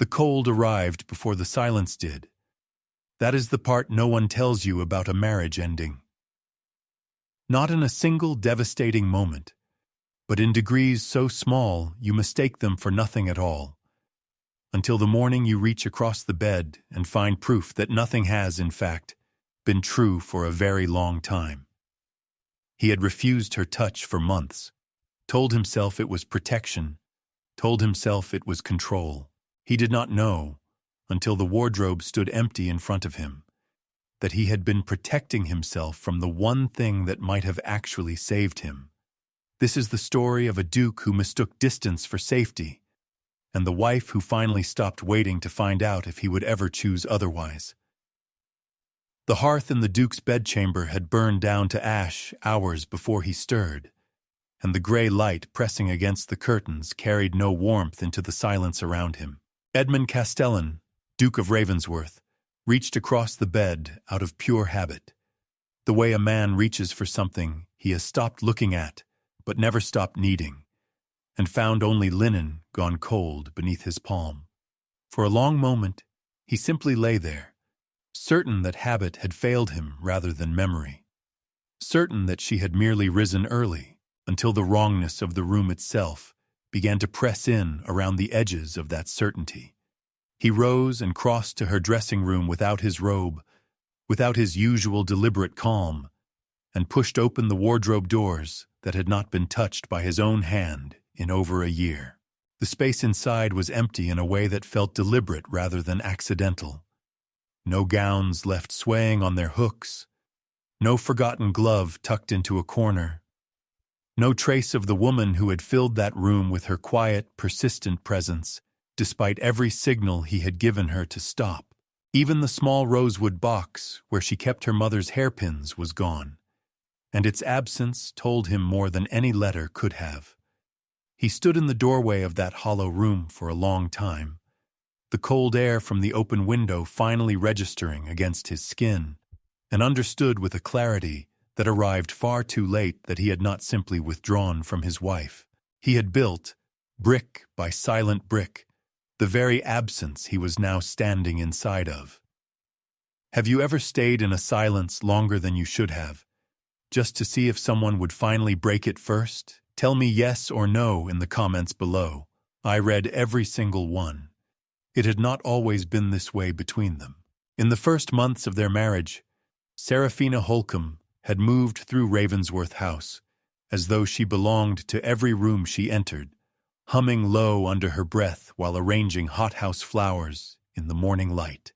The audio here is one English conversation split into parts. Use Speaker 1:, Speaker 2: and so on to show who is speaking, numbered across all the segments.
Speaker 1: The cold arrived before the silence did. That is the part no one tells you about a marriage ending. Not in a single devastating moment, but in degrees so small you mistake them for nothing at all, until the morning you reach across the bed and find proof that nothing has, in fact, been true for a very long time. He had refused her touch for months, told himself it was protection, told himself it was control. He did not know, until the wardrobe stood empty in front of him, that he had been protecting himself from the one thing that might have actually saved him. This is the story of a duke who mistook distance for safety, and the wife who finally stopped waiting to find out if he would ever choose otherwise. The hearth in the duke's bedchamber had burned down to ash hours before he stirred, and the gray light pressing against the curtains carried no warmth into the silence around him. Edmund Castellan, Duke of Ravensworth, reached across the bed out of pure habit, the way a man reaches for something he has stopped looking at but never stopped needing, and found only linen gone cold beneath his palm. For a long moment, he simply lay there, certain that habit had failed him rather than memory, certain that she had merely risen early, until the wrongness of the room itself began to press in around the edges of that certainty. He rose and crossed to her dressing room without his robe, without his usual deliberate calm, and pushed open the wardrobe doors that had not been touched by his own hand in over a year. The space inside was empty in a way that felt deliberate rather than accidental. No gowns left swaying on their hooks, no forgotten glove tucked into a corner, no trace of the woman who had filled that room with her quiet, persistent presence, despite every signal he had given her to stop. Even the small rosewood box where she kept her mother's hairpins was gone, and its absence told him more than any letter could have. He stood in the doorway of that hollow room for a long time, the cold air from the open window finally registering against his skin, and understood with a clarity that arrived far too late that he had not simply withdrawn from his wife. He had built, brick by silent brick, the very absence he was now standing inside of. Have you ever stayed in a silence longer than you should have, just to see if someone would finally break it first? Tell me yes or no in the comments below. I read every single one. It had not always been this way between them. In the first months of their marriage, Seraphina Holcombe had moved through Ravensworth House, as though she belonged to every room she entered, humming low under her breath while arranging hothouse flowers in the morning light.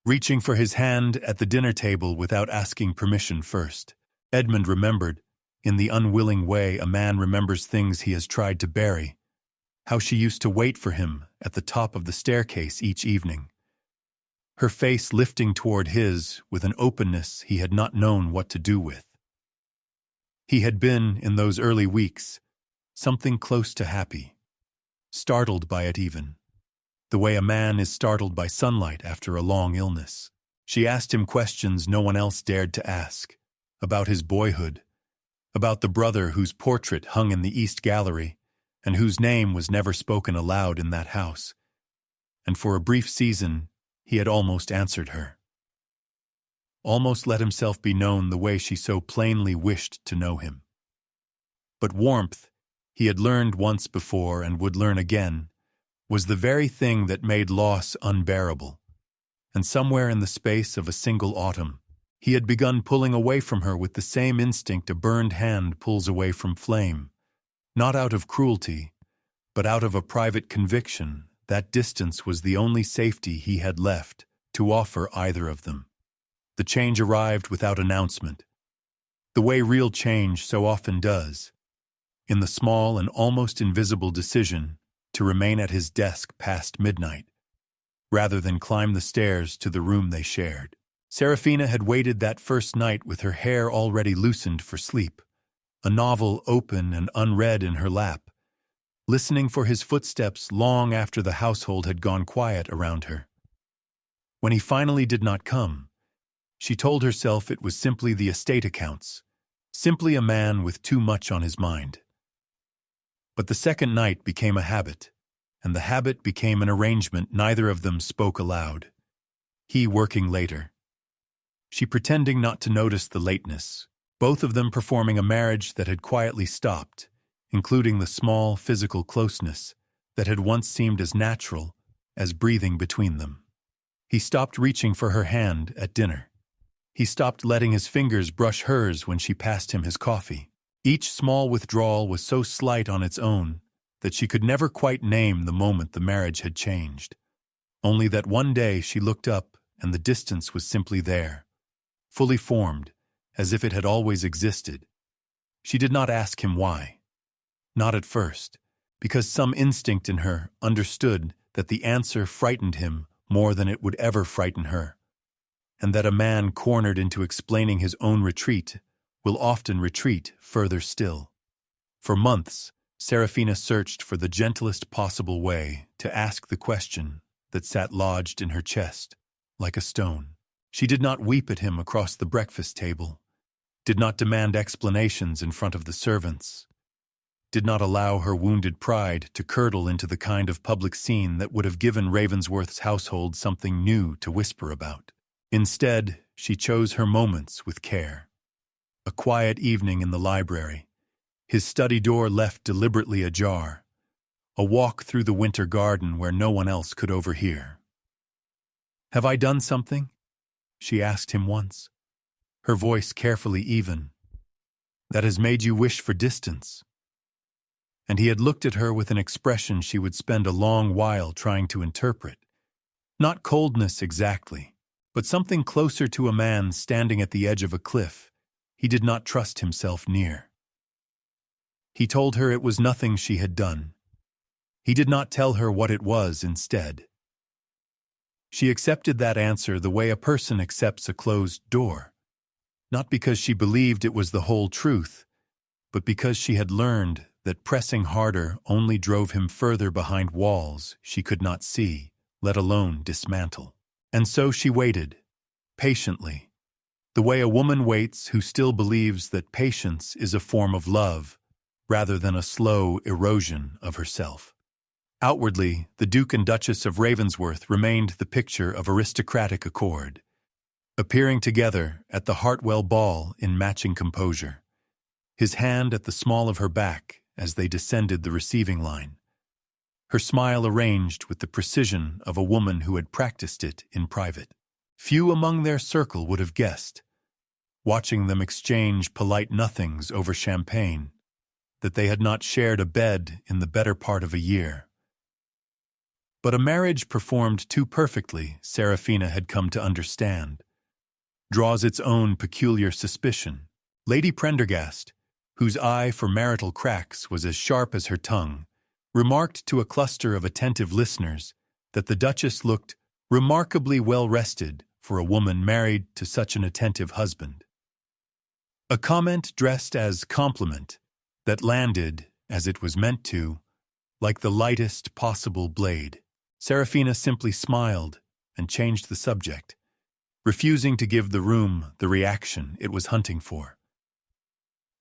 Speaker 1: Reaching for his hand at the dinner table without asking permission first, Edmund remembered, in the unwilling way a man remembers things he has tried to bury, how she used to wait for him at the top of the staircase each evening, her face lifting toward his with an openness he had not known what to do with. He had been, in those early weeks, something close to happy, startled by it even, the way a man is startled by sunlight after a long illness. She asked him questions no one else dared to ask, about his boyhood, about the brother whose portrait hung in the East Gallery, and whose name was never spoken aloud in that house. And for a brief season, he had almost answered her. Almost let himself be known the way she so plainly wished to know him. But warmth, he had learned once before and would learn again, was the very thing that made loss unbearable. And somewhere in the space of a single autumn, he had begun pulling away from her with the same instinct a burned hand pulls away from flame, not out of cruelty, but out of a private conviction that distance was the only safety he had left to offer either of them. The change arrived without announcement, the way real change so often does, in the small and almost invisible decision to remain at his desk past midnight, rather than climb the stairs to the room they shared. Seraphina had waited that first night with her hair already loosened for sleep, a novel open and unread in her lap, listening for his footsteps long after the household had gone quiet around her. When he finally did not come, she told herself it was simply the estate accounts, simply a man with too much on his mind. But the second night became a habit, and the habit became an arrangement neither of them spoke aloud. He working later, she pretending not to notice the lateness, both of them performing a marriage that had quietly stopped, including the small physical closeness that had once seemed as natural as breathing between them. He stopped reaching for her hand at dinner. He stopped letting his fingers brush hers when she passed him his coffee. Each small withdrawal was so slight on its own that she could never quite name the moment the marriage had changed. Only that one day she looked up and the distance was simply there, fully formed, as if it had always existed. She did not ask him why. Not at first, because some instinct in her understood that the answer frightened him more than it would ever frighten her, and that a man cornered into explaining his own retreat will often retreat further still. For months, Seraphina searched for the gentlest possible way to ask the question that sat lodged in her chest, like a stone. She did not weep at him across the breakfast table, did not demand explanations in front of the servants, did not allow her wounded pride to curdle into the kind of public scene that would have given Ravensworth's household something new to whisper about. Instead, she chose her moments with care. A quiet evening in the library, his study door left deliberately ajar, a walk through the winter garden where no one else could overhear. "Have I done something?" she asked him once, her voice carefully even, "that has made you wish for distance?" And he had looked at her with an expression she would spend a long while trying to interpret. Not coldness exactly, but something closer to a man standing at the edge of a cliff he did not trust himself near. He told her it was nothing she had done. He did not tell her what it was instead. She accepted that answer the way a person accepts a closed door, not because she believed it was the whole truth, but because she had learned that pressing harder only drove him further behind walls she could not see, let alone dismantle. And so she waited, patiently, the way a woman waits who still believes that patience is a form of love, rather than a slow erosion of herself. Outwardly, the Duke and Duchess of Ravensworth remained the picture of aristocratic accord, appearing together at the Hartwell ball in matching composure, his hand at the small of her back as they descended the receiving line, her smile arranged with the precision of a woman who had practiced it in private. Few among their circle would have guessed, watching them exchange polite nothings over champagne, that they had not shared a bed in the better part of a year. But a marriage performed too perfectly, Seraphina had come to understand, draws its own peculiar suspicion. Lady Prendergast, whose eye for marital cracks was as sharp as her tongue, remarked to a cluster of attentive listeners that the Duchess looked remarkably well rested for a woman married to such an attentive husband. A comment dressed as compliment that landed, as it was meant to, like the lightest possible blade. Seraphina simply smiled and changed the subject, refusing to give the room the reaction it was hunting for.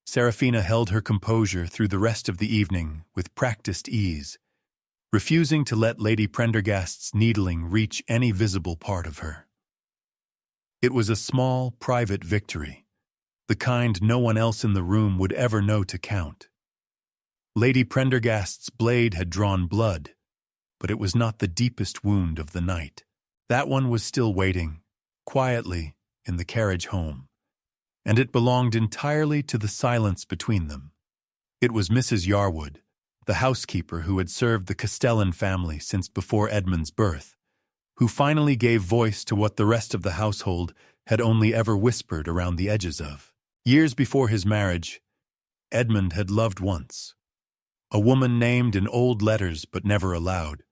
Speaker 1: Seraphina held her composure through the rest of the evening with practiced ease, refusing to let Lady Prendergast's needling reach any visible part of her. It was a small, private victory, the kind no one else in the room would ever know to count. Lady Prendergast's blade had drawn blood, but it was not the deepest wound of the night. That one was still waiting, quietly, in the carriage home, and it belonged entirely to the silence between them. It was Mrs. Yarwood, the housekeeper who had served the Castellan family since before Edmund's birth, who finally gave voice to what the rest of the household had only ever whispered around the edges of. Years before his marriage, Edmund had loved once, a woman named in old letters but never aloud,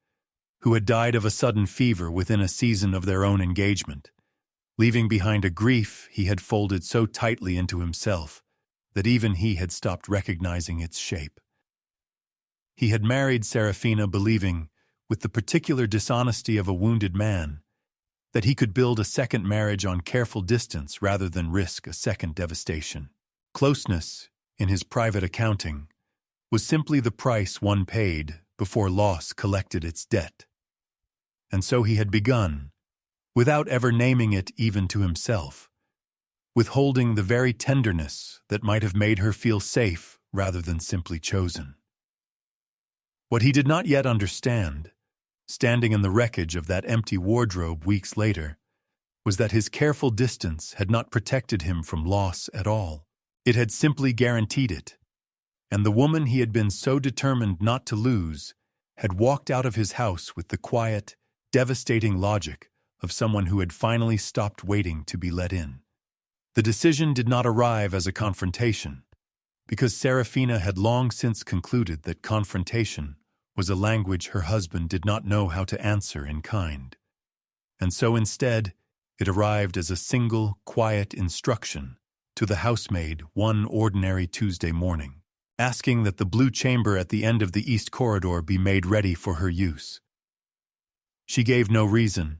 Speaker 1: who had died of a sudden fever within a season of their own engagement, leaving behind a grief he had folded so tightly into himself that even he had stopped recognizing its shape. He had married Seraphina believing, with the particular dishonesty of a wounded man, that he could build a second marriage on careful distance rather than risk a second devastation. Closeness, in his private accounting, was simply the price one paid before loss collected its debt. And so he had begun, without ever naming it even to himself, withholding the very tenderness that might have made her feel safe rather than simply chosen. What he did not yet understand, standing in the wreckage of that empty wardrobe weeks later, was that his careful distance had not protected him from loss at all. It had simply guaranteed it, and the woman he had been so determined not to lose had walked out of his house with the quiet, devastating logic of someone who had finally stopped waiting to be let in. The decision did not arrive as a confrontation, because Seraphina had long since concluded that confrontation was a language her husband did not know how to answer in kind. And so instead, it arrived as a single, quiet instruction to the housemaid one ordinary Tuesday morning, asking that the blue chamber at the end of the east corridor be made ready for her use. She gave no reason,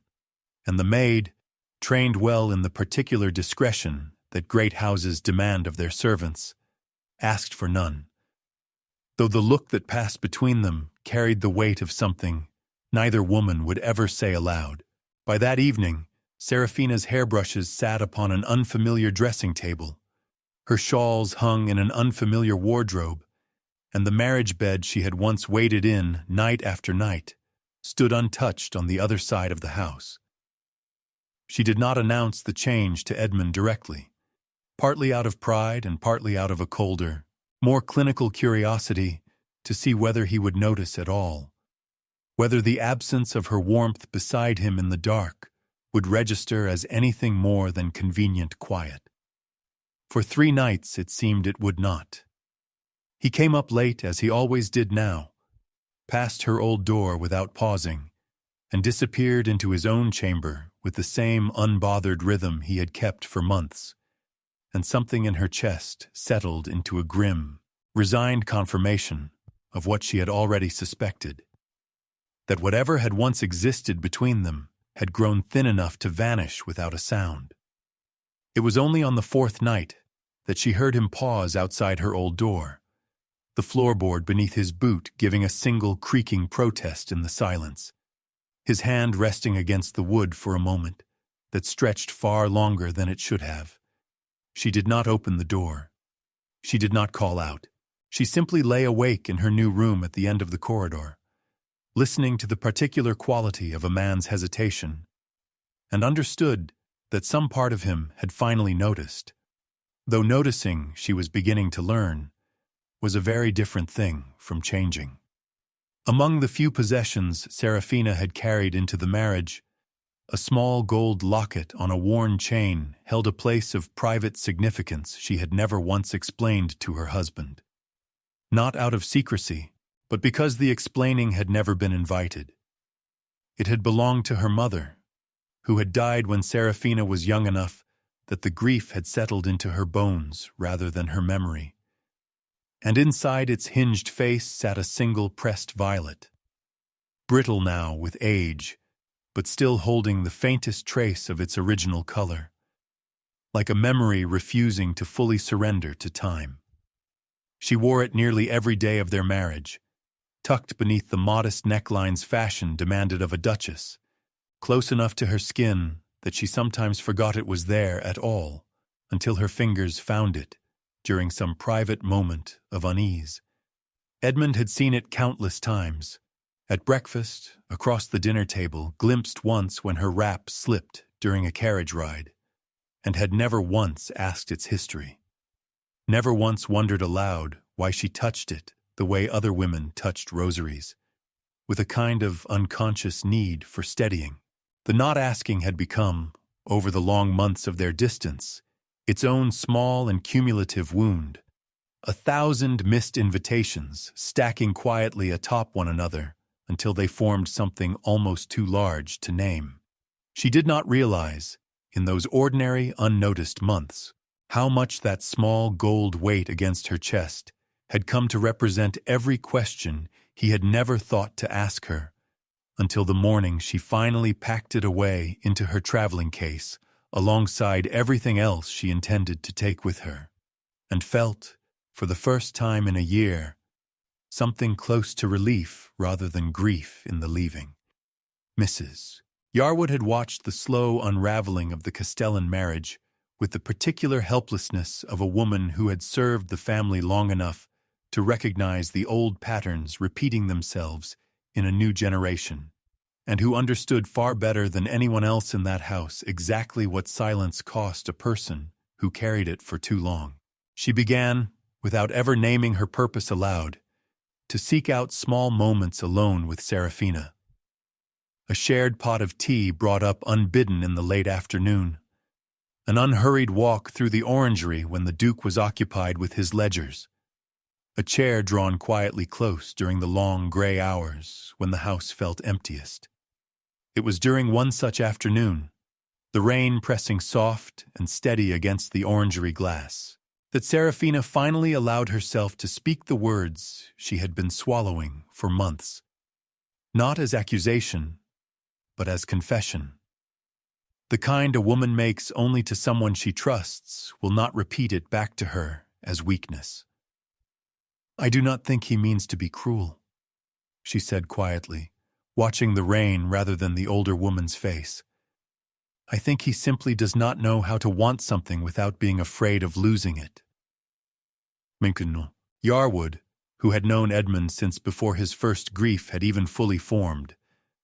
Speaker 1: and the maid, trained well in the particular discretion that great houses demand of their servants, asked for none, though the look that passed between them carried the weight of something neither woman would ever say aloud. By that evening, Seraphina's hairbrushes sat upon an unfamiliar dressing table, her shawls hung in an unfamiliar wardrobe, and the marriage bed she had once waited in night after night stood untouched on the other side of the house. She did not announce the change to Edmund directly, partly out of pride and partly out of a colder, more clinical curiosity to see whether he would notice at all, whether the absence of her warmth beside him in the dark would register as anything more than convenient quiet. For 3 nights it seemed it would not. He came up late, as he always did now, passed her old door without pausing, and disappeared into his own chamber with the same unbothered rhythm he had kept for months, and something in her chest settled into a grim, resigned confirmation of what she had already suspected, that whatever had once existed between them had grown thin enough to vanish without a sound. It was only on the 4th night that she heard him pause outside her old door, the floorboard beneath his boot giving a single creaking protest in the silence, his hand resting against the wood for a moment that stretched far longer than it should have. She did not open the door. She did not call out. She simply lay awake in her new room at the end of the corridor, listening to the particular quality of a man's hesitation, and understood that some part of him had finally noticed, though noticing, she was beginning to learn, was a very different thing from changing. Among the few possessions Seraphina had carried into the marriage, a small gold locket on a worn chain held a place of private significance she had never once explained to her husband. Not out of secrecy, but because the explaining had never been invited. It had belonged to her mother, who had died when Seraphina was young enough that the grief had settled into her bones rather than her memory. And inside its hinged face sat a single pressed violet, brittle now with age, but still holding the faintest trace of its original color, like a memory refusing to fully surrender to time. She wore it nearly every day of their marriage, tucked beneath the modest necklines fashion demanded of a duchess, close enough to her skin that she sometimes forgot it was there at all, until her fingers found it during some private moment of unease. Edmund had seen it countless times, at breakfast, across the dinner table, glimpsed once when her wrap slipped during a carriage ride, and had never once asked its history. Never once wondered aloud why she touched it the way other women touched rosaries, with a kind of unconscious need for steadying. The not asking had become, over the long months of their distance, its own small and cumulative wound, 1,000 missed invitations stacking quietly atop one another until they formed something almost too large to name. She did not realize, in those ordinary, unnoticed months, how much that small gold weight against her chest had come to represent every question he had never thought to ask her, until the morning she finally packed it away into her traveling case alongside everything else she intended to take with her, and felt, for the first time in a year, something close to relief rather than grief in the leaving. Mrs. Yarwood had watched the slow unraveling of the Castellan marriage with the particular helplessness of a woman who had served the family long enough to recognize the old patterns repeating themselves in a new generation, and who understood far better than anyone else in that house exactly what silence cost a person who carried it for too long. She began, without ever naming her purpose aloud, to seek out small moments alone with Seraphina. A shared pot of tea brought up unbidden in the late afternoon, an unhurried walk through the orangery when the Duke was occupied with his ledgers, a chair drawn quietly close during the long gray hours when the house felt emptiest. It was during one such afternoon, the rain pressing soft and steady against the orangery glass, that Seraphina finally allowed herself to speak the words she had been swallowing for months, not as accusation, but as confession. The kind a woman makes only to someone she trusts will not repeat it back to her as weakness. "I do not think he means to be cruel," she said quietly, watching the rain rather than the older woman's face. "I think he simply does not know how to want something without being afraid of losing it." Yarwood, who had known Edmund since before his first grief had even fully formed,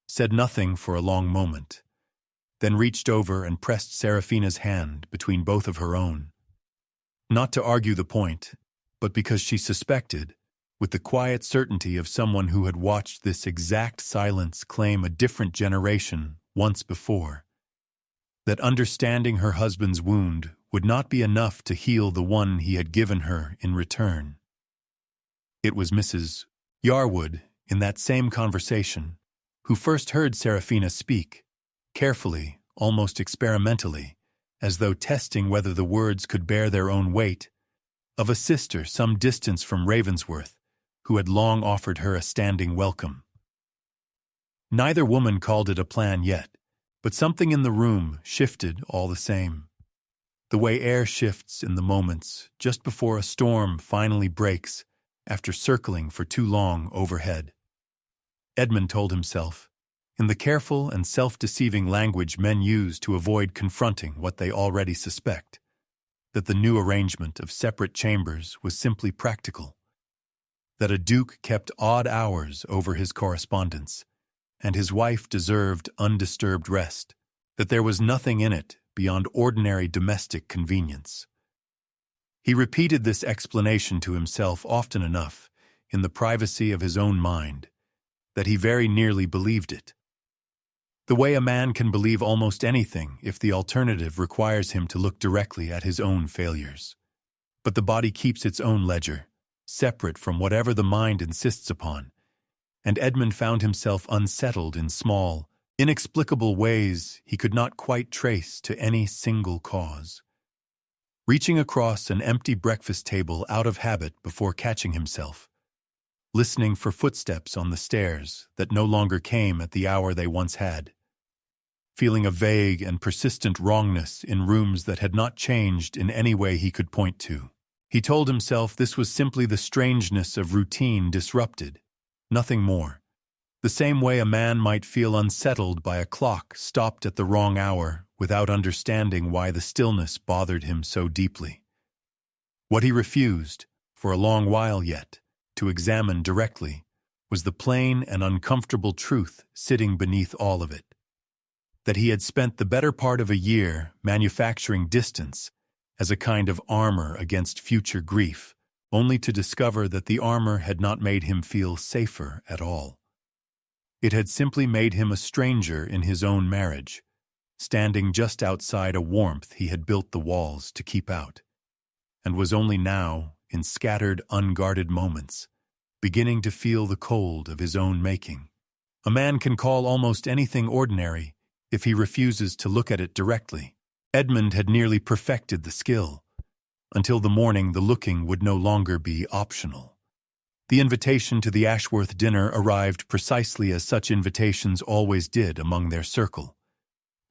Speaker 1: said nothing for a long moment, then reached over and pressed Seraphina's hand between both of her own. Not to argue the point, but because she suspected, with the quiet certainty of someone who had watched this exact silence claim a different generation once before, that understanding her husband's wound would not be enough to heal the one he had given her in return. It was Mrs. Yarwood, in that same conversation, who first heard Seraphina speak, carefully, almost experimentally, as though testing whether the words could bear their own weight, of a sister some distance from Ravensworth, who had long offered her a standing welcome. Neither woman called it a plan yet, but something in the room shifted all the same. The way air shifts in the moments just before a storm finally breaks after circling for too long overhead. Edmund told himself, in the careful and self-deceiving language men use to avoid confronting what they already suspect, that the new arrangement of separate chambers was simply practical, that a duke kept odd hours over his correspondence, and his wife deserved undisturbed rest, that there was nothing in it beyond ordinary domestic convenience. He repeated this explanation to himself often enough, in the privacy of his own mind, that he very nearly believed it. The way a man can believe almost anything if the alternative requires him to look directly at his own failures. But the body keeps its own ledger, separate from whatever the mind insists upon, and Edmund found himself unsettled in small, inexplicable ways he could not quite trace to any single cause. Reaching across an empty breakfast table out of habit before catching himself, listening for footsteps on the stairs that no longer came at the hour they once had, feeling a vague and persistent wrongness in rooms that had not changed in any way he could point to. He told himself this was simply the strangeness of routine disrupted, nothing more. The same way a man might feel unsettled by a clock stopped at the wrong hour without understanding why the stillness bothered him so deeply. What he refused, for a long while yet, to examine directly was the plain and uncomfortable truth sitting beneath all of it, that he had spent the better part of a year manufacturing distance as a kind of armor against future grief, only to discover that the armor had not made him feel safer at all. It had simply made him a stranger in his own marriage, standing just outside a warmth he had built the walls to keep out, and was only now, in scattered, unguarded moments, beginning to feel the cold of his own making. A man can call almost anything ordinary if he refuses to look at it directly. Edmund had nearly perfected the skill. Until the morning, the looking would no longer be optional. The invitation to the Ashworth dinner arrived precisely as such invitations always did among their circle,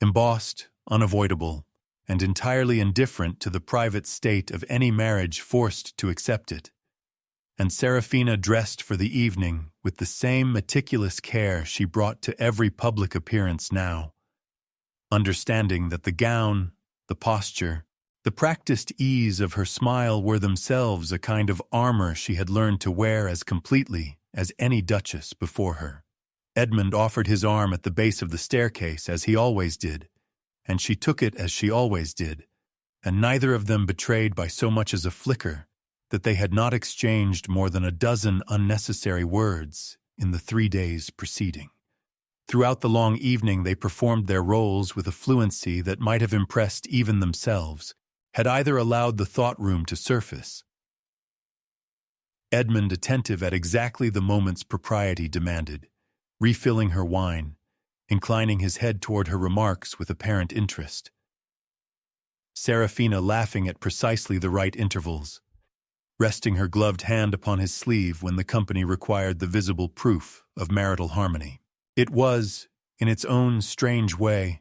Speaker 1: embossed, unavoidable, and entirely indifferent to the private state of any marriage forced to accept it. and Seraphina dressed for the evening with the same meticulous care she brought to every public appearance now, understanding that the gown, the posture, the practiced ease of her smile were themselves a kind of armor she had learned to wear as completely as any duchess before her. Edmund offered his arm at the base of the staircase as he always did, and she took it as she always did, and neither of them betrayed by so much as a flicker that they had not exchanged more than a dozen unnecessary words in the 3 days preceding. Throughout the long evening they performed their roles with a fluency that might have impressed even themselves, had either allowed the thought-room to surface. Edmund attentive at exactly the moment's propriety demanded, refilling her wine, inclining his head toward her remarks with apparent interest. Seraphina laughing at precisely the right intervals, resting her gloved hand upon his sleeve when the company required the visible proof of marital harmony. It was, in its own strange way,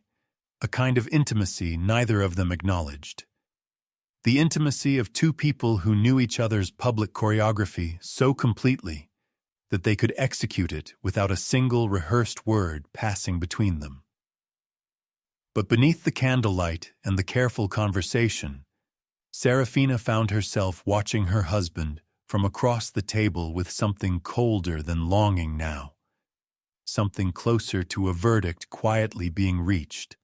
Speaker 1: a kind of intimacy neither of them acknowledged. The intimacy of two people who knew each other's public choreography so completely that they could execute it without a single rehearsed word passing between them. But beneath the candlelight and the careful conversation, Seraphina found herself watching her husband from across the table with something colder than longing now, something closer to a verdict quietly being reached.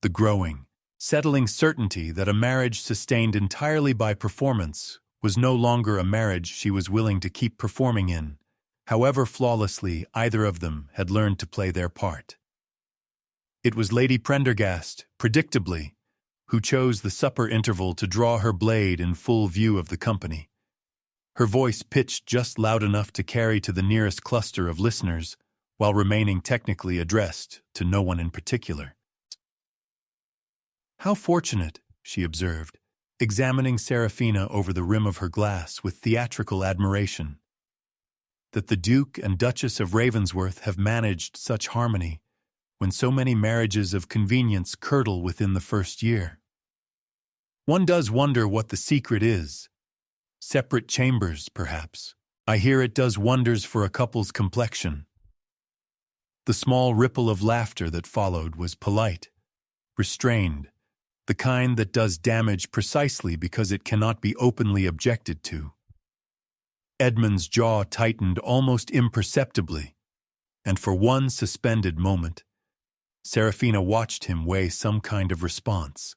Speaker 1: The growing, settling certainty that a marriage sustained entirely by performance was no longer a marriage she was willing to keep performing in, however flawlessly either of them had learned to play their part. It was Lady Prendergast, predictably, who chose the supper interval to draw her blade in full view of the company, her voice pitched just loud enough to carry to the nearest cluster of listeners, while remaining technically addressed to no one in particular. "How fortunate," she observed, examining Seraphina over the rim of her glass with theatrical admiration, "that the Duke and Duchess of Ravensworth have managed such harmony, when so many marriages of convenience curdle within the first year. One does wonder what the secret is. Separate chambers, perhaps. I hear it does wonders for a couple's complexion." The small ripple of laughter that followed was polite, restrained, the kind that does damage precisely because it cannot be openly objected to. Edmund's jaw tightened almost imperceptibly, and for one suspended moment, Seraphina watched him weigh some kind of response,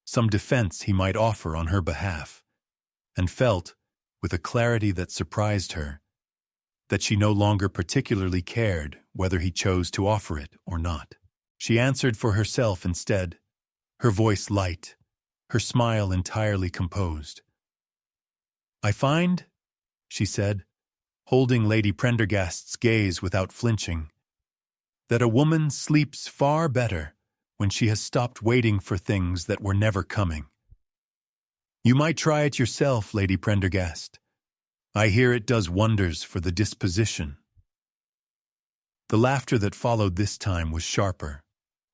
Speaker 1: some defense he might offer on her behalf, and felt, with a clarity that surprised her, that she no longer particularly cared whether he chose to offer it or not. She answered for herself instead, her voice light, her smile entirely composed. "I find," she said, holding Lady Prendergast's gaze without flinching, "that a woman sleeps far better when she has stopped waiting for things that were never coming. You might try it yourself, Lady Prendergast. I hear it does wonders for the disposition." The laughter that followed this time was sharper,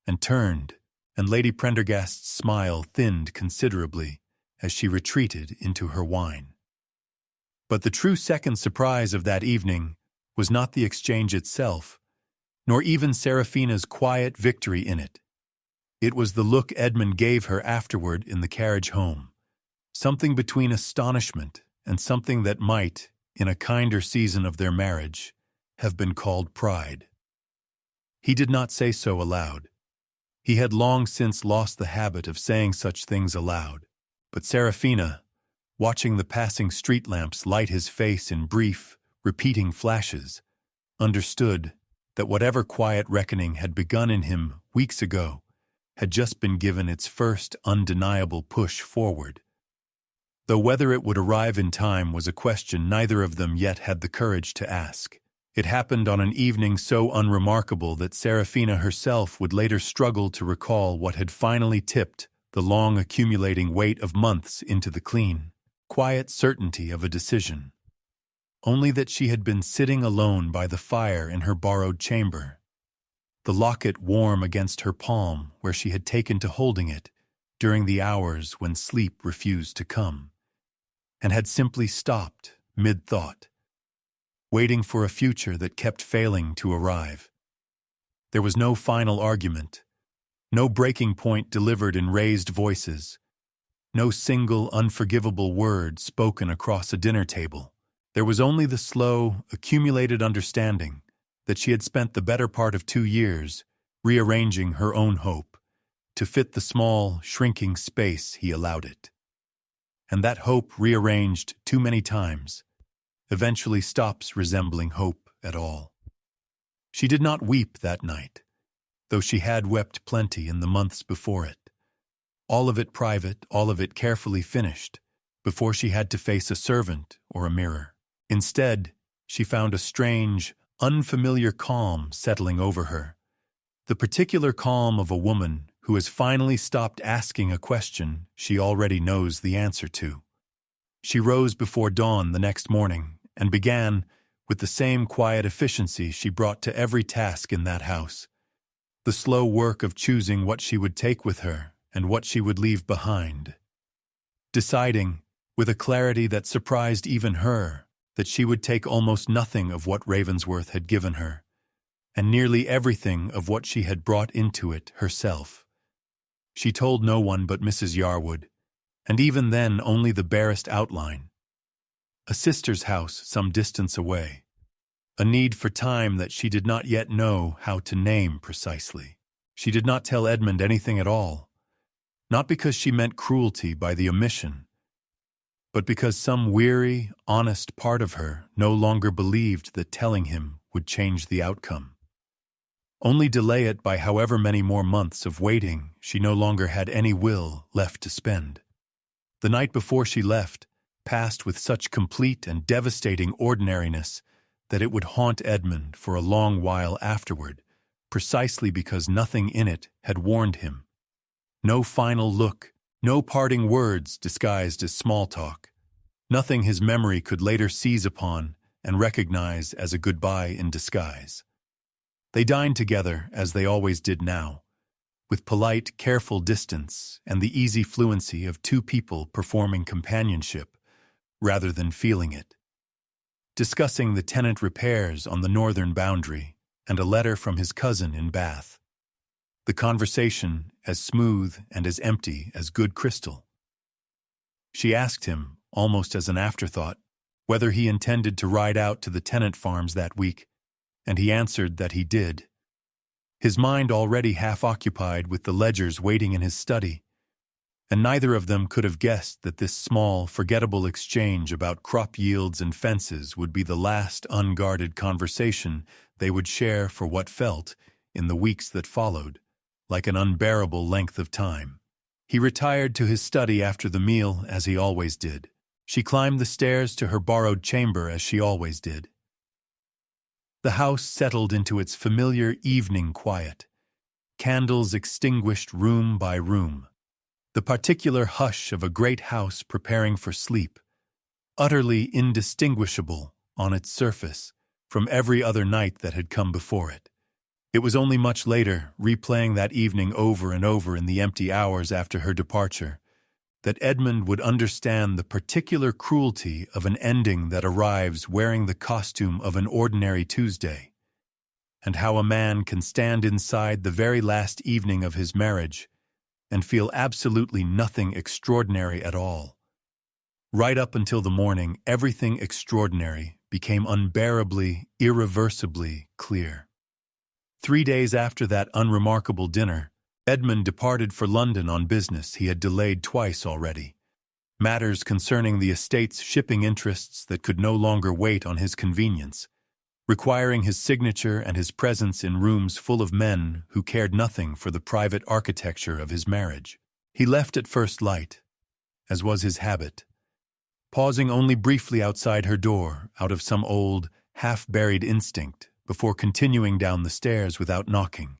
Speaker 1: and turned, and Lady Prendergast's smile thinned considerably as she retreated into her wine. But the true second surprise of that evening was not the exchange itself, nor even Seraphina's quiet victory in it. It was the look Edmund gave her afterward in the carriage home, something between astonishment and something that might, in a kinder season of their marriage, have been called pride. He did not say so aloud. He had long since lost the habit of saying such things aloud, but Seraphina, watching the passing street lamps light his face in brief, repeating flashes, understood that whatever quiet reckoning had begun in him weeks ago had just been given its first undeniable push forward. Though whether it would arrive in time was a question neither of them yet had the courage to ask. It happened on an evening so unremarkable that Seraphina herself would later struggle to recall what had finally tipped the long accumulating weight of months into the clean, quiet certainty of a decision. Only that she had been sitting alone by the fire in her borrowed chamber, the locket warm against her palm where she had taken to holding it during the hours when sleep refused to come, and had simply stopped mid-thought, waiting for a future that kept failing to arrive. There was no final argument, no breaking point delivered in raised voices, no single unforgivable word spoken across a dinner table. There was only the slow, accumulated understanding that she had spent the better part of 2 years rearranging her own hope to fit the small, shrinking space he allowed it. And that hope, rearranged too many times, eventually stops resembling hope at all. She did not weep that night, though she had wept plenty in the months before it. All of it private, all of it carefully finished, before she had to face a servant or a mirror. Instead, she found a strange, unfamiliar calm settling over her, the particular calm of a woman who has finally stopped asking a question she already knows the answer to. She rose before dawn the next morning and began, with the same quiet efficiency she brought to every task in that house, the slow work of choosing what she would take with her and what she would leave behind, deciding, with a clarity that surprised even her, that she would take almost nothing of what Ravensworth had given her, and nearly everything of what she had brought into it herself. She told no one but Mrs. Yarwood, and even then only the barest outline. A sister's house some distance away, a need for time that she did not yet know how to name precisely. She did not tell Edmund anything at all, not because she meant cruelty by the omission, but because some weary, honest part of her no longer believed that telling him would change the outcome. Only delay it by however many more months of waiting she no longer had any will left to spend. The night before she left passed with such complete and devastating ordinariness that it would haunt Edmund for a long while afterward, precisely because nothing in it had warned him. No final look, no parting words disguised as small talk, nothing his memory could later seize upon and recognize as a goodbye in disguise. They dined together, as they always did now, with polite, careful distance and the easy fluency of two people performing companionship rather than feeling it, discussing the tenant repairs on the northern boundary and a letter from his cousin in Bath. The conversation as smooth and as empty as good crystal. She asked him, almost as an afterthought, whether he intended to ride out to the tenant farms that week, and he answered that he did, his mind already half occupied with the ledgers waiting in his study, and neither of them could have guessed that this small, forgettable exchange about crop yields and fences would be the last unguarded conversation they would share for what felt, in the weeks that followed, like an unbearable length of time. He retired to his study after the meal, as he always did. She climbed the stairs to her borrowed chamber, as she always did. The house settled into its familiar evening quiet, candles extinguished room by room, the particular hush of a great house preparing for sleep, utterly indistinguishable on its surface from every other night that had come before it. It was only much later, replaying that evening over and over in the empty hours after her departure, that Edmund would understand the particular cruelty of an ending that arrives wearing the costume of an ordinary Tuesday, and how a man can stand inside the very last evening of his marriage and feel absolutely nothing extraordinary at all. Right up until the morning, everything extraordinary became unbearably, irreversibly clear. 3 days after that unremarkable dinner, Edmund departed for London on business he had delayed twice already, matters concerning the estate's shipping interests that could no longer wait on his convenience, requiring his signature and his presence in rooms full of men who cared nothing for the private architecture of his marriage. He left at first light, as was his habit, pausing only briefly outside her door out of some old, half-buried instinct before continuing down the stairs without knocking,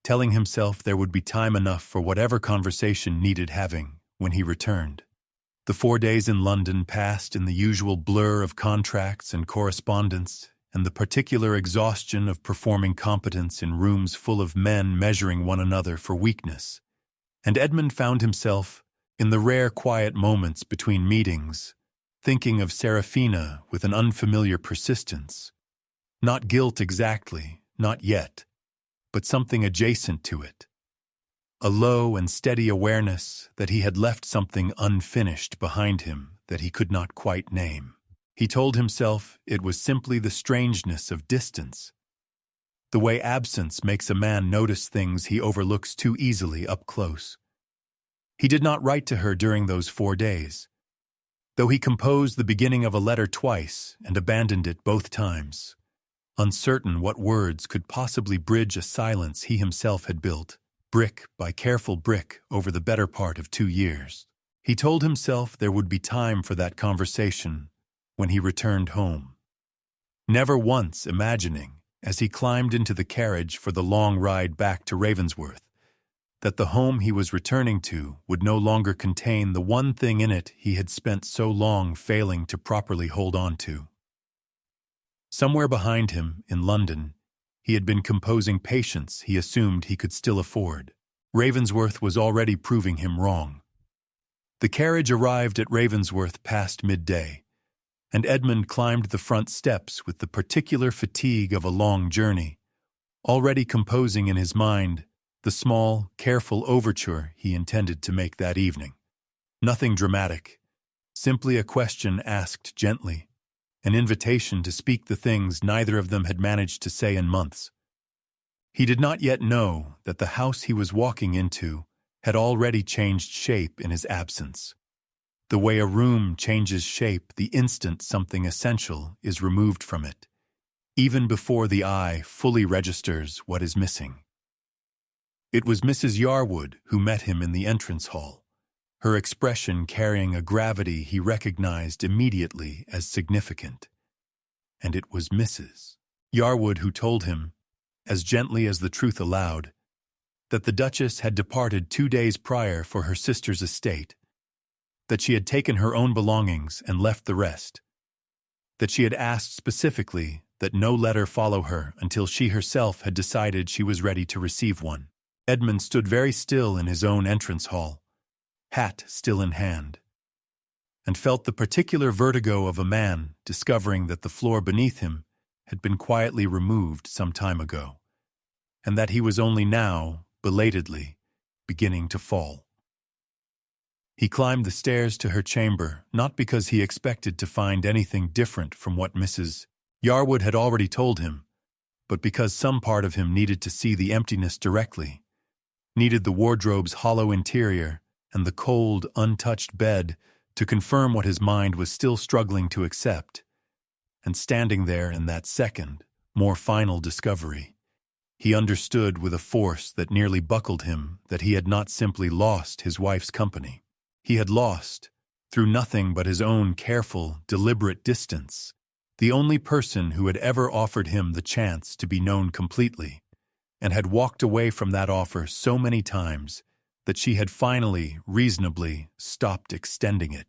Speaker 1: telling himself there would be time enough for whatever conversation needed having when he returned. The 4 days in London passed in the usual blur of contracts and correspondence and the particular exhaustion of performing competence in rooms full of men measuring one another for weakness, and Edmund found himself, in the rare quiet moments between meetings, thinking of Seraphina with an unfamiliar persistence. Not guilt exactly, not yet, but something adjacent to it. A low and steady awareness that he had left something unfinished behind him that he could not quite name. He told himself it was simply the strangeness of distance, the way absence makes a man notice things he overlooks too easily up close. He did not write to her during those 4 days, though he composed the beginning of a letter twice and abandoned it both times, uncertain what words could possibly bridge a silence he himself had built, brick by careful brick, over the better part of 2 years. He told himself there would be time for that conversation when he returned home, never once imagining, as he climbed into the carriage for the long ride back to Ravensworth, that the home he was returning to would no longer contain the one thing in it he had spent so long failing to properly hold on to. Somewhere behind him, in London, he had been composing patience he assumed he could still afford. Ravensworth was already proving him wrong. The carriage arrived at Ravensworth past midday, and Edmund climbed the front steps with the particular fatigue of a long journey, already composing in his mind the small, careful overture he intended to make that evening. Nothing dramatic, simply a question asked gently, an invitation to speak the things neither of them had managed to say in months. He did not yet know that the house he was walking into had already changed shape in his absence, the way a room changes shape the instant something essential is removed from it, even before the eye fully registers what is missing. It was Mrs. Yarwood who met him in the entrance hall, her expression carrying a gravity he recognized immediately as significant. And it was Mrs. Yarwood who told him, as gently as the truth allowed, that the Duchess had departed 2 days prior for her sister's estate, that she had taken her own belongings and left the rest, that she had asked specifically that no letter follow her until she herself had decided she was ready to receive one. Edmund stood very still in his own entrance hall, hat still in hand, and felt the particular vertigo of a man discovering that the floor beneath him had been quietly removed some time ago, and that he was only now, belatedly, beginning to fall. He climbed the stairs to her chamber, not because he expected to find anything different from what Mrs. Yarwood had already told him, but because some part of him needed to see the emptiness directly, needed the wardrobe's hollow interior and the cold, untouched bed to confirm what his mind was still struggling to accept. And standing there in that second, more final discovery, he understood with a force that nearly buckled him that he had not simply lost his wife's company. He had lost, through nothing but his own careful, deliberate distance, the only person who had ever offered him the chance to be known completely, and had walked away from that offer so many times that she had finally, reasonably, stopped extending it.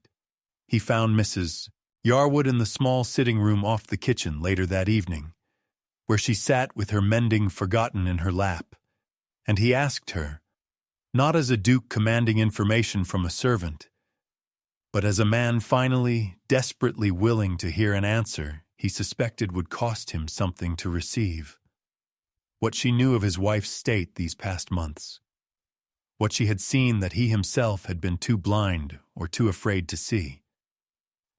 Speaker 1: He found Mrs. Yarwood in the small sitting room off the kitchen later that evening, where she sat with her mending forgotten in her lap, and he asked her, not as a duke commanding information from a servant, but as a man finally, desperately willing to hear an answer he suspected would cost him something to receive. What she knew of his wife's state these past months, what she had seen that he himself had been too blind or too afraid to see.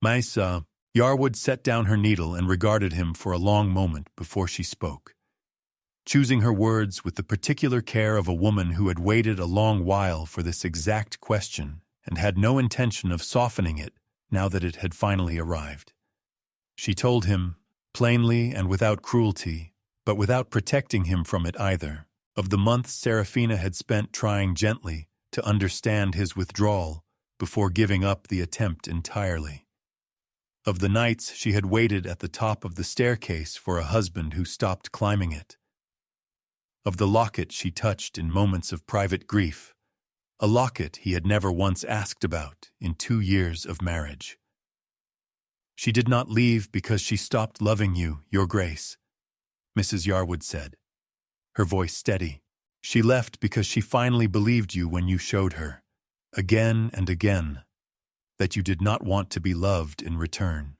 Speaker 1: Maisa, Yarwood set down her needle and regarded him for a long moment before she spoke, choosing her words with the particular care of a woman who had waited a long while for this exact question and had no intention of softening it now that it had finally arrived. She told him, plainly and without cruelty, but without protecting him from it either, of the months Seraphina had spent trying gently to understand his withdrawal before giving up the attempt entirely, of the nights she had waited at the top of the staircase for a husband who stopped climbing it, of the locket she touched in moments of private grief, a locket he had never once asked about in 2 years of marriage. She did not leave because she stopped loving you, Your Grace, Mrs. Yarwood said, her voice steady. She left because she finally believed you when you showed her, again and again, that you did not want to be loved in return.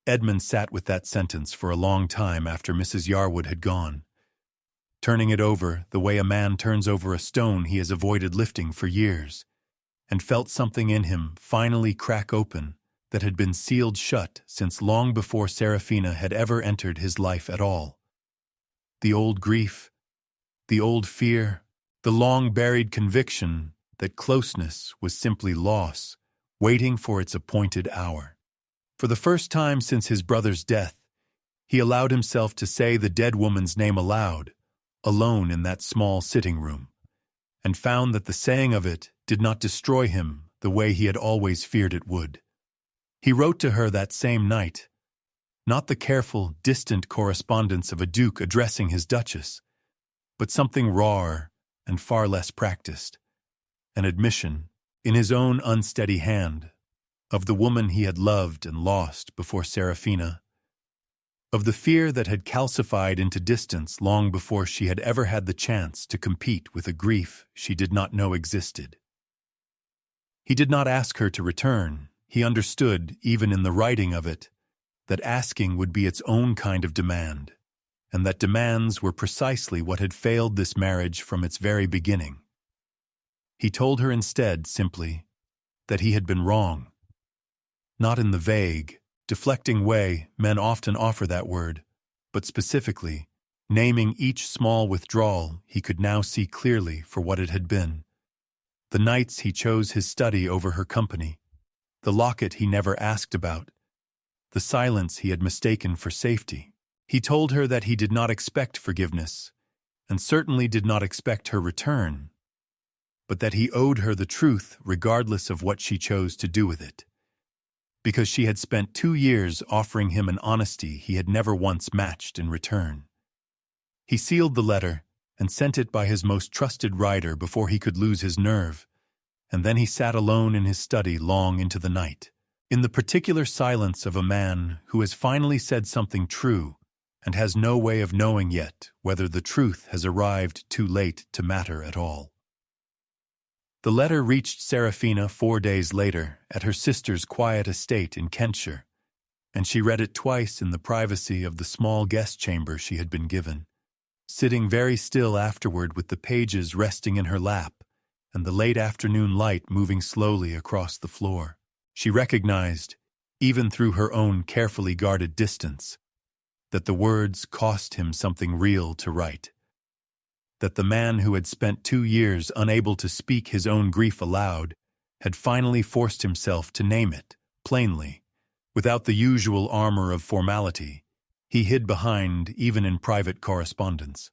Speaker 1: Edmund sat with that sentence for a long time after Mrs. Yarwood had gone, turning it over the way a man turns over a stone he has avoided lifting for years, and felt something in him finally crack open that had been sealed shut since long before Seraphina had ever entered his life at all. The old grief, the old fear, the long-buried conviction that closeness was simply loss, waiting for its appointed hour. For the first time since his brother's death, he allowed himself to say the dead woman's name aloud, alone in that small sitting room, and found that the saying of it did not destroy him the way he had always feared it would. He wrote to her that same night, not the careful, distant correspondence of a duke addressing his duchess, but something rawer and far less practiced, an admission, in his own unsteady hand, of the woman he had loved and lost before Seraphina, of the fear that had calcified into distance long before she had ever had the chance to compete with a grief she did not know existed. He did not ask her to return. He understood, even in the writing of it, that asking would be its own kind of demand, and that demands were precisely what had failed this marriage from its very beginning. He told her instead, simply, that he had been wrong. Not in the vague, deflecting way men often offer that word, but specifically, naming each small withdrawal he could now see clearly for what it had been. The nights he chose his study over her company, the locket he never asked about, the silence he had mistaken for safety. He told her that he did not expect forgiveness, and certainly did not expect her return, but that he owed her the truth regardless of what she chose to do with it, because she had spent 2 years offering him an honesty he had never once matched in return. He sealed the letter and sent it by his most trusted writer before he could lose his nerve, and then he sat alone in his study long into the night, in the particular silence of a man who has finally said something true and has no way of knowing yet whether the truth has arrived too late to matter at all. The letter reached Seraphina 4 days later at her sister's quiet estate in Kentshire, and she read it twice in the privacy of the small guest chamber she had been given, sitting very still afterward with the pages resting in her lap and the late afternoon light moving slowly across the floor. She recognized, even through her own carefully guarded distance, that the words cost him something real to write, that the man who had spent 2 years unable to speak his own grief aloud had finally forced himself to name it, plainly, without the usual armor of formality he hid behind even in private correspondence.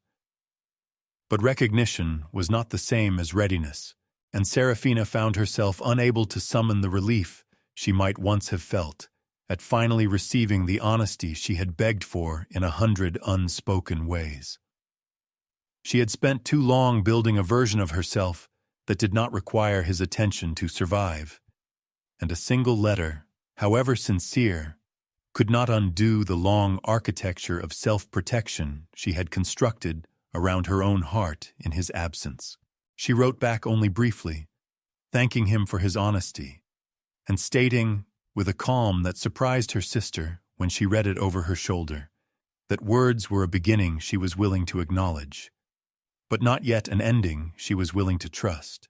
Speaker 1: But recognition was not the same as readiness, and Seraphina found herself unable to summon the relief she might once have felt at finally receiving the honesty she had begged for in 100 unspoken ways. She had spent too long building a version of herself that did not require his attention to survive, and a single letter, however sincere, could not undo the long architecture of self-protection she had constructed around her own heart in his absence. She wrote back only briefly, thanking him for his honesty, and stating, with a calm that surprised her sister when she read it over her shoulder, that words were a beginning she was willing to acknowledge, but not yet an ending she was willing to trust.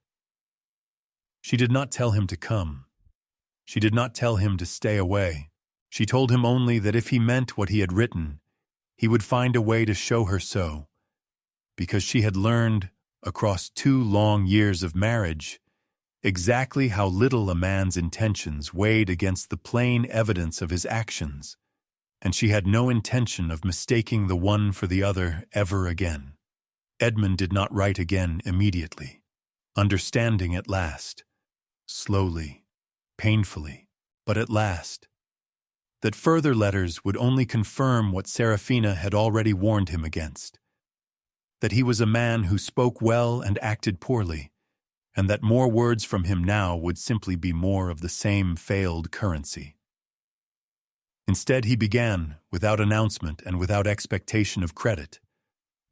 Speaker 1: She did not tell him to come. She did not tell him to stay away. She told him only that if he meant what he had written, he would find a way to show her so, because she had learned, across 2 long years of marriage, exactly how little a man's intentions weighed against the plain evidence of his actions, and she had no intention of mistaking the one for the other ever again. Edmund did not write again immediately, understanding at last, slowly, painfully, but at last, that further letters would only confirm what Seraphina had already warned him against, that he was a man who spoke well and acted poorly, and that more words from him now would simply be more of the same failed currency. Instead, he began, without announcement and without expectation of credit,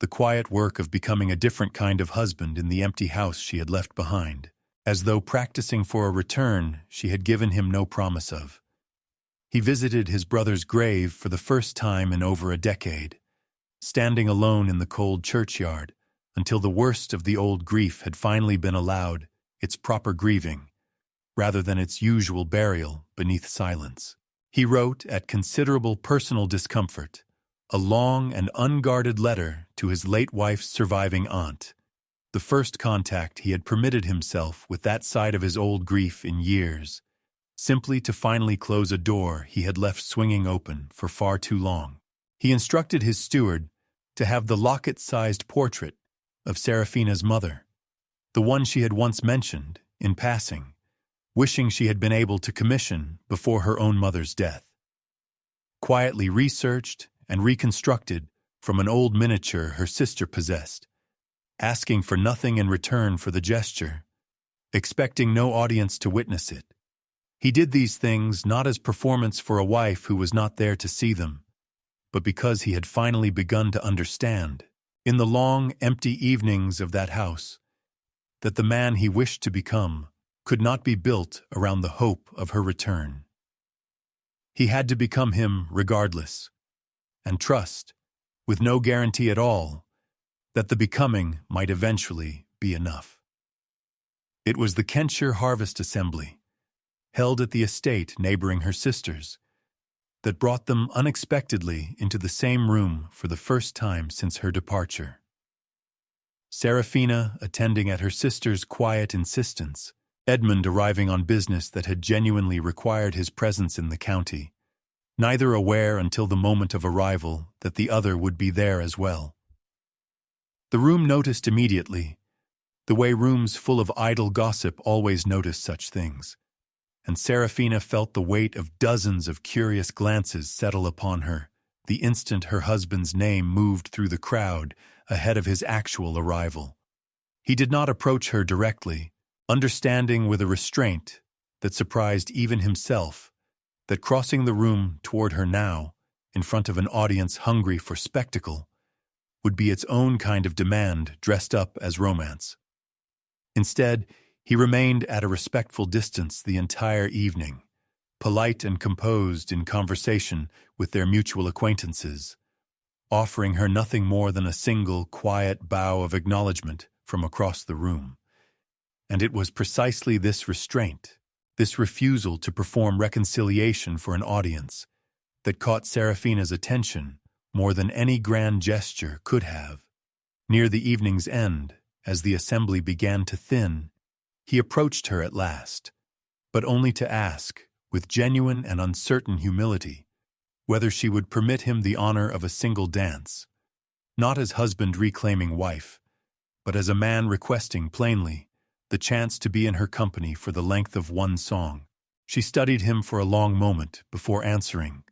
Speaker 1: the quiet work of becoming a different kind of husband in the empty house she had left behind. as though practicing for a return she had given him no promise of. He visited his brother's grave for the first time in over a decade, standing alone in the cold churchyard until the worst of the old grief had finally been allowed its proper grieving, rather than its usual burial beneath silence. He wrote, at considerable personal discomfort, a long and unguarded letter to his late wife's surviving aunt, the first contact he had permitted himself with that side of his old grief in years, simply to finally close a door he had left swinging open for far too long. He instructed his steward to have the locket-sized portrait of Seraphina's mother, the one she had once mentioned, in passing, wishing she had been able to commission before her own mother's death. Quietly researched and reconstructed from an old miniature her sister possessed, asking for nothing in return for the gesture, expecting no audience to witness it. He did these things not as performance for a wife who was not there to see them, but because he had finally begun to understand, in the long, empty evenings of that house, that the man he wished to become could not be built around the hope of her return. He had to become him regardless, and trust, with no guarantee at all, that the becoming might eventually be enough. It was the Kentshire Harvest Assembly, held at the estate neighboring her sister's, that brought them unexpectedly into the same room for the first time since her departure. Seraphina attending at her sister's quiet insistence, Edmund arriving on business that had genuinely required his presence in the county, neither aware until the moment of arrival that the other would be there as well. The room noticed immediately, the way rooms full of idle gossip always notice such things, and Seraphina felt the weight of dozens of curious glances settle upon her the instant her husband's name moved through the crowd ahead of his actual arrival. He did not approach her directly, understanding with a restraint that surprised even himself that crossing the room toward her now, in front of an audience hungry for spectacle, would be its own kind of demand dressed up as romance. Instead, he remained at a respectful distance the entire evening, polite and composed in conversation with their mutual acquaintances, offering her nothing more than a single quiet bow of acknowledgement from across the room. And it was precisely this restraint, this refusal to perform reconciliation for an audience, that caught Seraphina's attention more than any grand gesture could have. Near the evening's end, as the assembly began to thin, he approached her at last, but only to ask, with genuine and uncertain humility, whether she would permit him the honor of a single dance, not as husband reclaiming wife, but as a man requesting plainly the chance to be in her company for the length of one song. She studied him for a long moment before answering,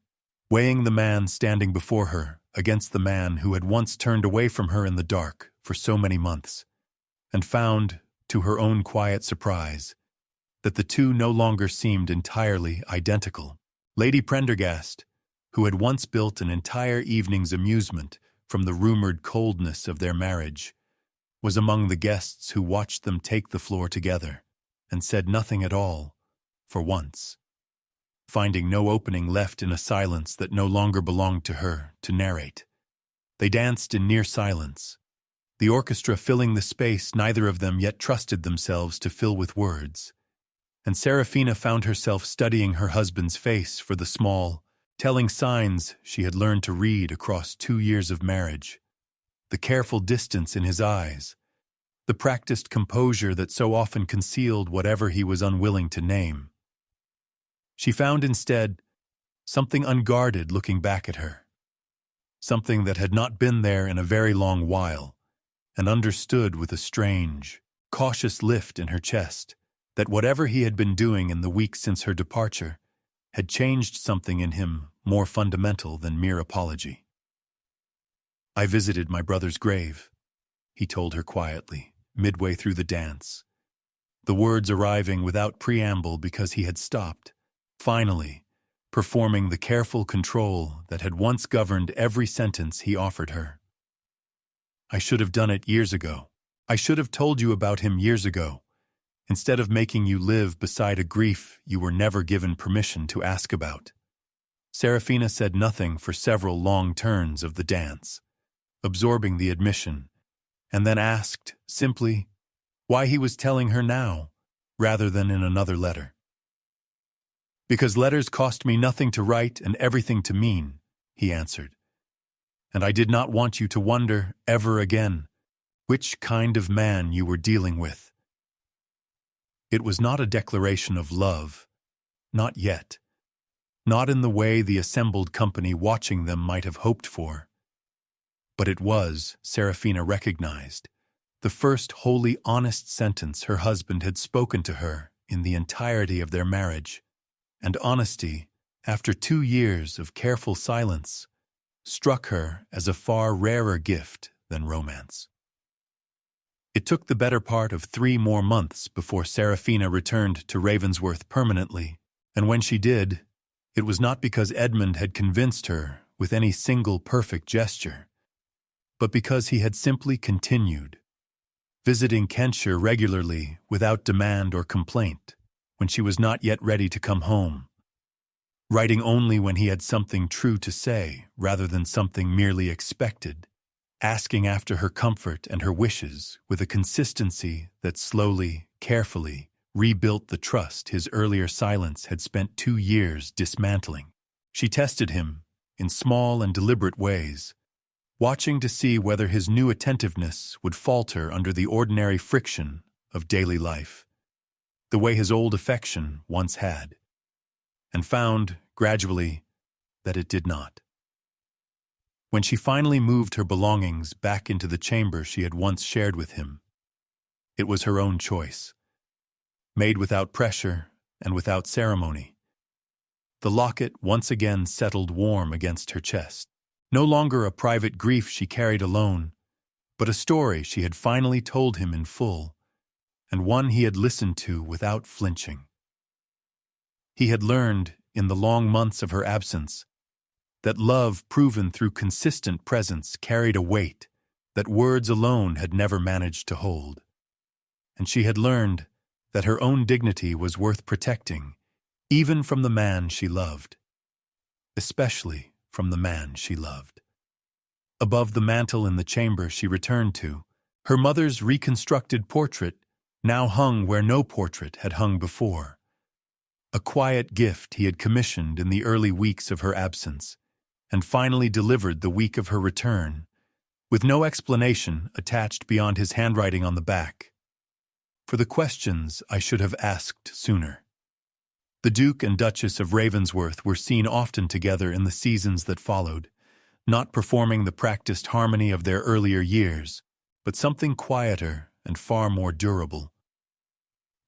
Speaker 1: weighing the man standing before her against the man who had once turned away from her in the dark for so many months, and found, to her own quiet surprise, that the two no longer seemed entirely identical. Lady Prendergast, who had once built an entire evening's amusement from the rumored coldness of their marriage, was among the guests who watched them take the floor together, and said nothing at all, for once, finding no opening left in a silence that no longer belonged to her to narrate. They danced in near silence, the orchestra filling the space neither of them yet trusted themselves to fill with words, and Seraphina found herself studying her husband's face for the small, telling signs she had learned to read across 2 years of marriage, the careful distance in his eyes, the practiced composure that so often concealed whatever he was unwilling to name. She found instead something unguarded looking back at her, something that had not been there in a very long while, and understood with a strange, cautious lift in her chest that whatever he had been doing in the weeks since her departure had changed something in him more fundamental than mere apology. "I visited my brother's grave," he told her quietly, midway through the dance, the words arriving without preamble because he had stopped, finally, performing the careful control that had once governed every sentence he offered her. "I should have done it years ago. I should have told you about him years ago, instead of making you live beside a grief you were never given permission to ask about. Seraphina said nothing for several long turns of the dance, absorbing the admission, and then asked, simply, why he was telling her now, rather than in another letter. "Because letters cost me nothing to write and everything to mean," he answered. "And I did not want you to wonder, ever again, which kind of man you were dealing with." It was not a declaration of love, not yet, not in the way the assembled company watching them might have hoped for. But it was, Seraphina recognized, the first wholly honest sentence her husband had spoken to her in the entirety of their marriage, and honesty, after 2 years of careful silence, struck her as a far rarer gift than romance. It took the better part of 3 more months before Seraphina returned to Ravensworth permanently, and when she did, it was not because Edmund had convinced her with any single perfect gesture, but because he had simply continued, visiting Kentshire regularly without demand or complaint when she was not yet ready to come home, writing only when he had something true to say rather than something merely expected, asking after her comfort and her wishes with a consistency that slowly, carefully rebuilt the trust his earlier silence had spent 2 years dismantling. She tested him in small and deliberate ways, watching to see whether his new attentiveness would falter under the ordinary friction of daily life, the way his old affection once had, and found, gradually, that it did not. When she finally moved her belongings back into the chamber she had once shared with him, it was her own choice, made without pressure and without ceremony. The locket once again settled warm against her chest, no longer a private grief she carried alone, but a story she had finally told him in full, and one he had listened to without flinching. He had learned, in the long months of her absence, that love proven through consistent presence carried a weight that words alone had never managed to hold. And she had learned that her own dignity was worth protecting, even from the man she loved, especially from the man she loved. Above the mantel in the chamber she returned to, her mother's reconstructed portrait now hung where no portrait had hung before, a quiet gift he had commissioned in the early weeks of her absence, and finally delivered the week of her return, with no explanation attached beyond his handwriting on the back. For the questions I should have asked sooner. The Duke and Duchess of Ravensworth were seen often together in the seasons that followed, not performing the practiced harmony of their earlier years, but something quieter and far more durable.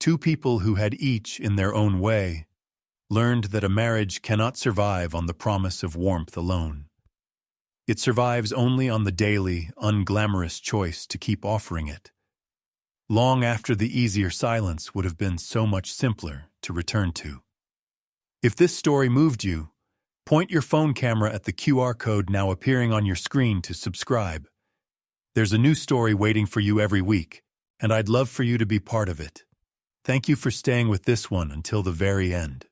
Speaker 1: 2 people who had each, in their own way, learned that a marriage cannot survive on the promise of warmth alone. It survives only on the daily, unglamorous choice to keep offering it, long after the easier silence would have been so much simpler to return to. If this story moved you, point your phone camera at the QR code now appearing on your screen to subscribe. There's a new story waiting for you every week, and I'd love for you to be part of it. Thank you for staying with this one until the very end.